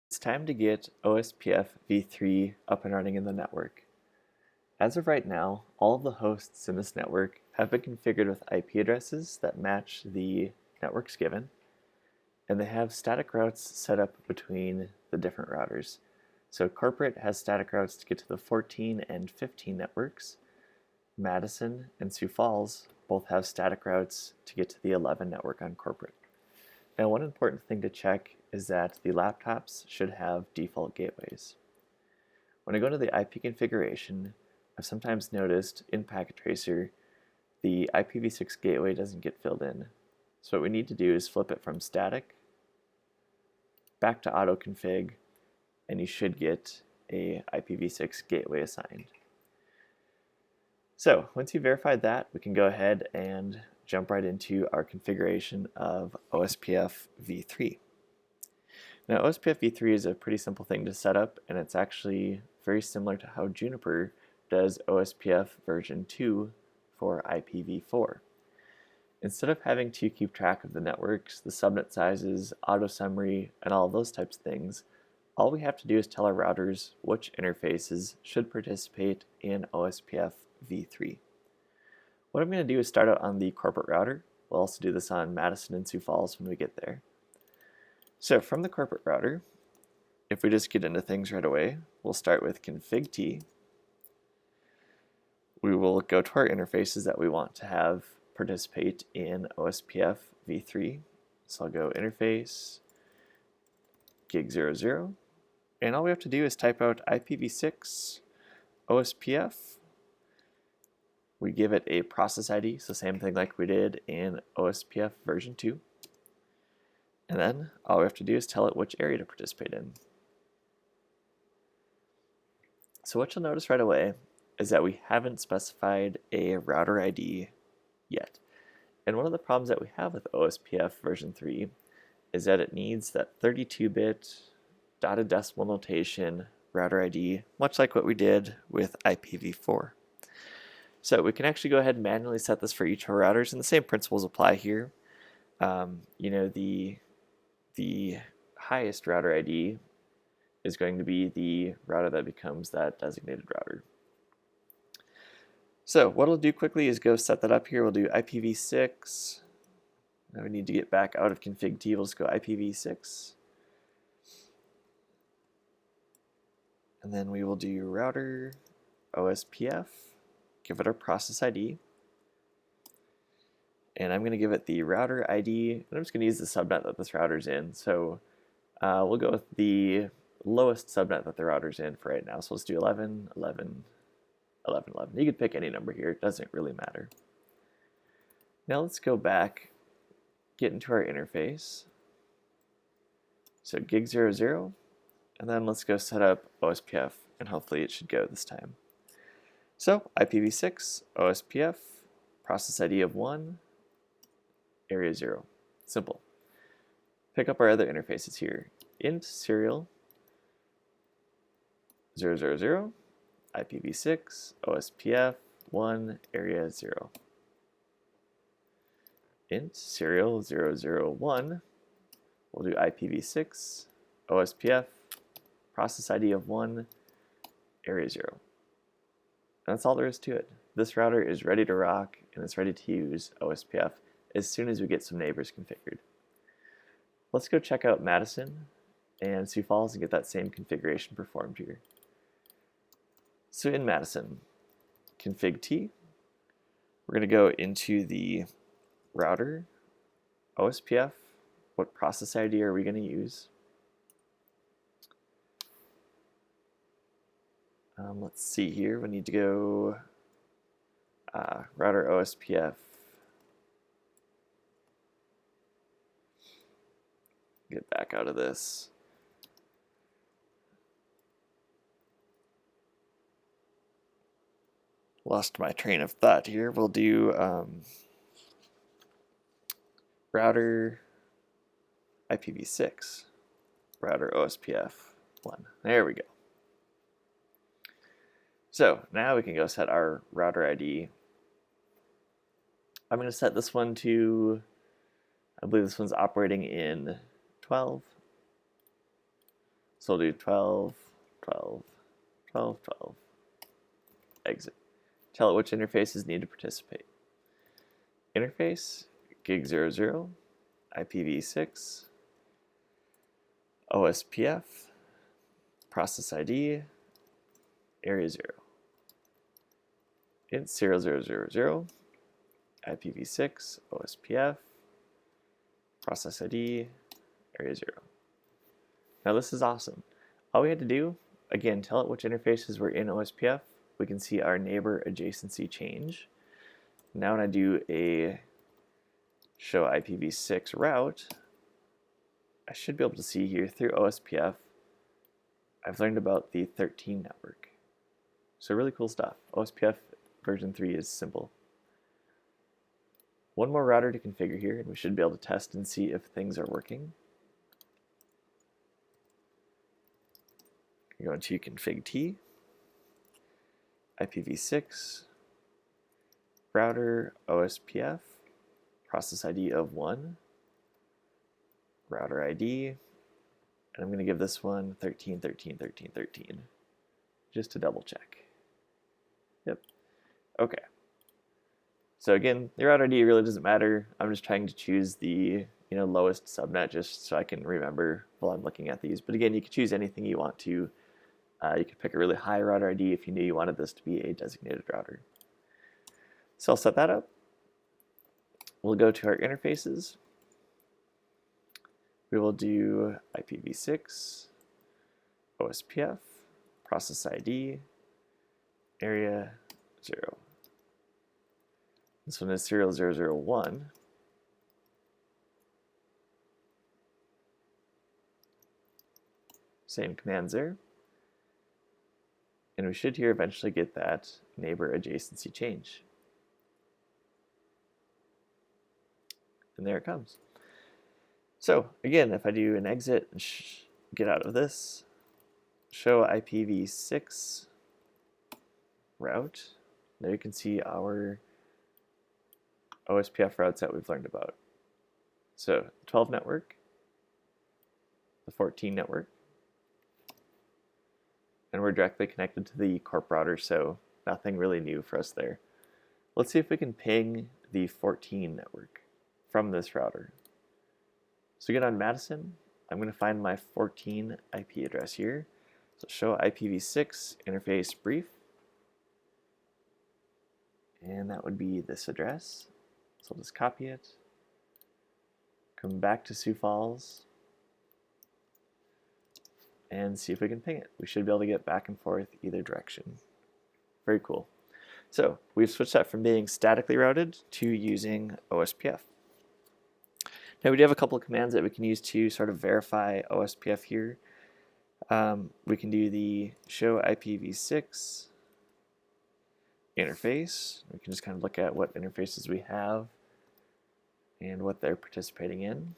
It's time to get OSPFv3 up and running in the network. As of right now, all of the hosts in this network have been configured with IP addresses that match the networks given, and they have static routes set up between the different routers. So corporate has static routes to get to the 14 and 15 networks. Madison and Sioux Falls both have static routes to get to the 11 network on corporate. Now, one important thing to check is that the laptops should have default gateways. When I go to the IP configuration, I've sometimes noticed in Packet Tracer the IPv6 gateway doesn't get filled in. So what we need to do is flip it from static back to auto config, and you should get a IPv6 gateway assigned. So once you've verified that, we can go ahead and jump right into our configuration of OSPFv3. Now, OSPFv3 is a pretty simple thing to set up, and it's actually very similar to how Juniper does OSPF version 2 for IPv4. Instead of having to keep track of the networks, the subnet sizes, auto summary, and all of those types of things, all we have to do is tell our routers which interfaces should participate in OSPFv3. What I'm going to do is start out on the corporate router. We'll also do this on Madison and Sioux Falls when we get there. So from the corporate router, if we just get into things right away, we'll start with config t. We will go to our interfaces that we want to have participate in OSPFv3. So I'll go interface, gig00, and all we have to do is type out IPv6 OSPF. We give it a process ID, so same thing like we did in OSPF version 2. And then all we have to do is tell it which area to participate in. So what you'll notice right away is that we haven't specified a router ID yet. And one of the problems that we have with OSPF version 3 is that it needs that 32-bit dotted decimal notation router ID, much like what we did with IPv4. So we can actually go ahead and manually set this for each of our routers, and the same principles apply here. The highest router ID is going to be the router that becomes that designated router. So what we'll do quickly is go set that up here. We'll do IPv6. Now we need to get back out of config t. We'll just go IPv6. And then we will do router OSPF. Give it our process ID. And I'm going to give it the router ID. And I'm just going to use the subnet that this router's in. So we'll go with the lowest subnet that the router's in for right now. So let's do 11, 11, 11, 11. You could pick any number here. It doesn't really matter. Now let's go back, get into our interface. So gig00, and then let's go set up OSPF, and hopefully it should go this time. So IPv6, OSPF, process ID of 1, area 0. Simple. Pick up our other interfaces here. Int serial 000, IPv6, OSPF, 1, area 0. Int serial 001, we'll do IPv6, OSPF, process ID of 1, area 0. And that's all there is to it. This router is ready to rock, and it's ready to use OSPF as soon as we get some neighbors configured. Let's go check out Madison and Sioux Falls and get that same configuration performed here. So in Madison, config t, we're going to go into the router, OSPF, what process ID are we going to use? Let's see here, we need to go router OSPF. Get back out of this. Lost my train of thought here. We'll do router IPv6, router OSPF 1. There we go. So now we can go set our router ID. I'm going to set this one to, I believe this one's operating in 12. So So we'll do 12, 12, 12, 12, exit. Tell it which interfaces need to participate. Interface, gig00, IPv6, OSPF, process ID, area 0. Int 0000, IPv6, OSPF, process ID, area 0. Now this is awesome. All we had to do, again, tell it which interfaces were in OSPF. We can see our neighbor adjacency change. Now when I do a show IPv6 route, I should be able to see here through OSPF, I've learned about the 13 network. So really cool stuff. OSPF version 3 is simple. One more router to configure here, and we should be able to test and see if things are working. You're going to config T, IPv6, router OSPF, process ID of 1, router ID, and I'm going to give this one 13, 13, 13, 13, just to double check. Yep. Okay. So again, the router ID really doesn't matter. I'm just trying to choose the lowest subnet just so I can remember while I'm looking at these. But again, you can choose anything you want to. You could pick a really high router ID if you knew you wanted this to be a designated router. So I'll set that up. We'll go to our interfaces. We will do IPv6, OSPF, process ID, area 0. This one is 0001. Same commands there. And we should here eventually get that neighbor adjacency change. And there it comes. So again, if I do an exit and get out of this, show IPv6 route, now you can see our OSPF routes that we've learned about. So 12 network, the 14 network, and we're directly connected to the corp router, so nothing really new for us there. Let's see if we can ping the 14 network from this router. So again, on Madison, I'm going to find my 14 IP address here. So show IPv6 interface brief, and that would be this address. So I'll just copy it, come back to Sioux Falls, and see if we can ping it. We should be able to get back and forth either direction. Very cool. So we've switched that from being statically routed to using OSPF. Now we do have a couple of commands that we can use to sort of verify OSPF here. We can do the show IPv6 interface. We can just kind of look at what interfaces we have and what they're participating in.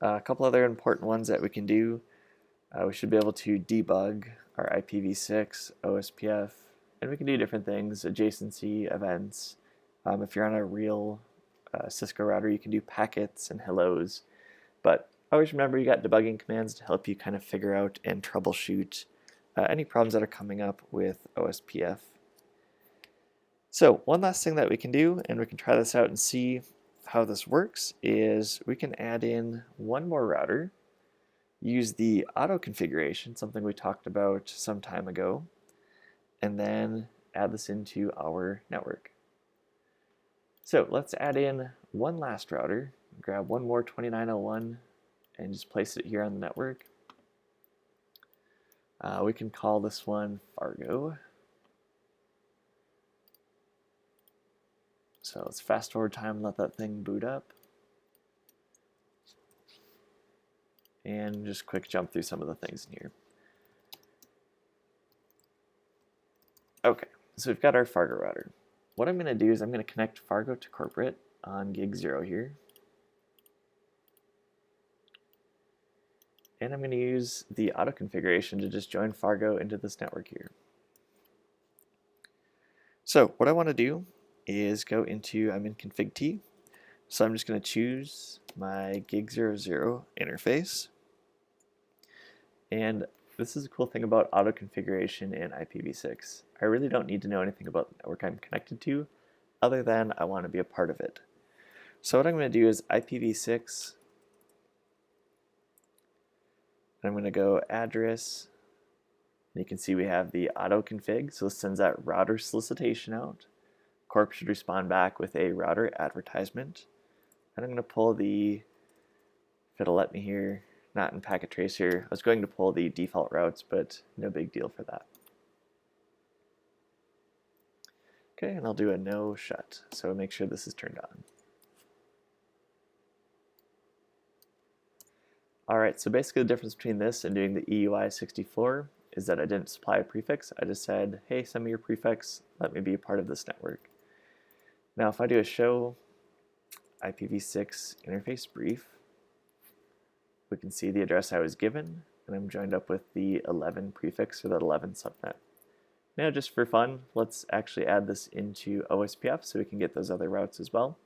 A couple other important ones that we can do. We should be able to debug our IPv6, OSPF, and we can do different things, adjacency, events. If you're on a real Cisco router, you can do packets and hellos, but always remember you got debugging commands to help you kind of figure out and troubleshoot any problems that are coming up with OSPF. So one last thing that we can do, and we can try this out and see how this works, is we can add in one more router, use the auto configuration, something we talked about some time ago, and then add this into our network. So let's add in one last router, grab one more 2901 and just place it here on the network. We can call this one Fargo. So let's fast forward time and let that thing boot up. And just quick jump through some of the things in here. Okay, so we've got our Fargo router. What I'm going to do is I'm going to connect Fargo to corporate on gig 0 here. And I'm going to use the auto configuration to just join Fargo into this network here. So what I want to do is go into, I'm in config T. So I'm just going to choose my gig 00 interface. And this is a cool thing about auto configuration in IPv6. I really don't need to know anything about the network I'm connected to, other than I want to be a part of it. So what I'm going to do is IPv6, and I'm going to go address, and you can see we have the auto config, so this sends that router solicitation out. Corp should respond back with a router advertisement. And I'm going to pull the, if it'll let me here, not in packet tracer. I was going to pull the default routes, but no big deal for that. Okay, and I'll do a no shut, so make sure this is turned on. Alright, so basically the difference between this and doing the EUI64 is that I didn't supply a prefix. I just said, hey, send me your prefix, let me be a part of this network. Now if I do a show IPv6 interface brief, we can see the address I was given, and I'm joined up with the 11 prefix or that 11 subnet. Now just for fun, let's actually add this into OSPF so we can get those other routes as well.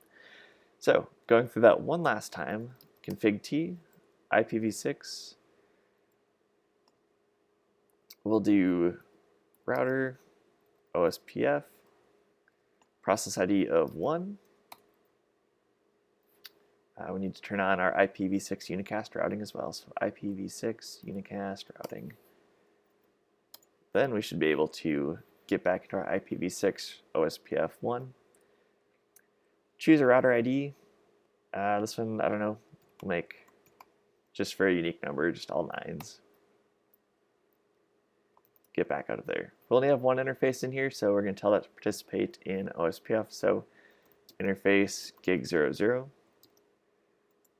So going through that one last time, config T, IPv6, we'll do router, OSPF, process ID of 1. We need to turn on our IPv6 unicast routing as well, so IPv6 unicast routing. Then we should be able to get back into our IPv6 OSPF 1. Choose a router ID. This one, I don't know, we'll make just for a unique number, just all 9s. Get back out of there. We only have one interface in here, so we're going to tell that to participate in OSPF. So interface gig00,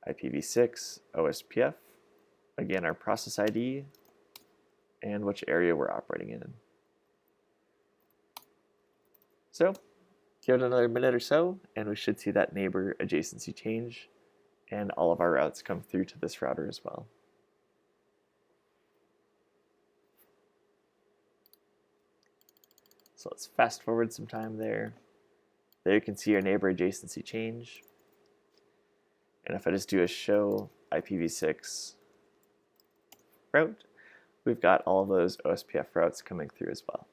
IPv6, OSPF, again our process ID, and which area we're operating in. So give it another minute or so, and we should see that neighbor adjacency change, and all of our routes come through to this router as well. So let's fast forward some time there. There you can see our neighbor adjacency change. And if I just do a show IPv6 route, we've got all of those OSPF routes coming through as well.